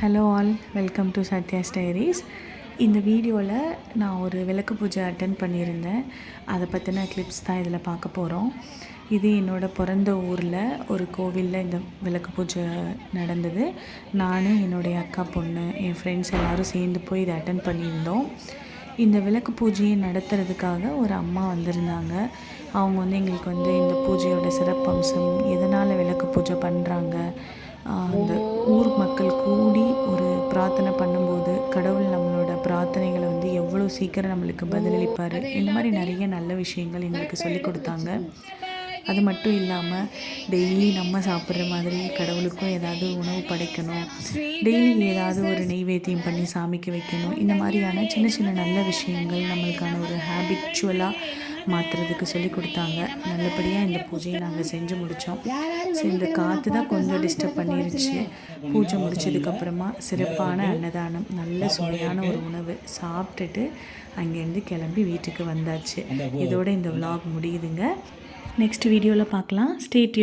Hello all, welcome to Sathya's diaries. இந்த வீடியோவில் நான் ஒரு விளக்கு பூஜை அட்டென்ட் பண்ணியிருந்தேன். அதை பற்றின கிளிப்ஸ் தான் இதில் பார்க்க போகிறோம். இது என்னோடய பிறந்த ஊரில் ஒரு கோவிலில் இந்த விளக்கு பூஜை நடந்தது. நான், என்னுடைய அக்கா பொண்ணு, என் ஃப்ரெண்ட்ஸ் எல்லோரும் சேர்ந்து போய் இதை அட்டென்ட் பண்ணியிருந்தோம். இந்த விளக்கு பூஜையை நடத்துறதுக்காக ஒரு அம்மா வந்திருந்தாங்க. அவங்க எங்களுக்கு இந்த பூஜையோட சிறப்பம்சம், எதனால் விளக்கு பூஜை பண்ணுறாங்க, அந்த ஊர் மக்கள் கூடி ஒரு பிரார்த்தனை பண்ணும்போது கடவுள் நம்மளோட பிரார்த்தனைகளை எவ்வளோ சீக்கிரம் நம்மளுக்கு பதிலளிப்பார், இந்த மாதிரி நிறைய நல்ல விஷயங்கள் எங்களுக்கு சொல்லி கொடுத்தாங்க. அது மட்டும் இல்லாமல் டெய்லி நம்ம சாப்பிட்ற மாதிரி கடவுளுக்கும் ஏதாவது உணவு படைக்கணும், டெய்லி ஏதாவது ஒரு நெய்வேத்தியம் பண்ணி சாமிக்கு வைக்கணும், இந்த மாதிரியான சின்ன சின்ன நல்ல விஷயங்கள் நம்மளுக்கான ஒரு ஹேபிச்சுவலாக மாற்றுறதுக்கு சொல்லி கொடுத்தாங்க. நல்லபடியாக இந்த பூஜையை நாங்கள் செஞ்சு முடித்தோம். ஸோ இந்த காற்று தான் கொஞ்சம் டிஸ்டர்ப் பண்ணிருச்சு. பூஜை முடித்ததுக்கப்புறமா சிறப்பான அன்னதானம், நல்ல சுவையான ஒரு உணவு சாப்பிட்டுட்டு அங்கேருந்து கிளம்பி வீட்டுக்கு வந்தாச்சு. இதோட இந்த விலாக் முடியுதுங்க. நெக்ஸ்ட் வீடியோவில் பார்க்கலாம். Stay tune.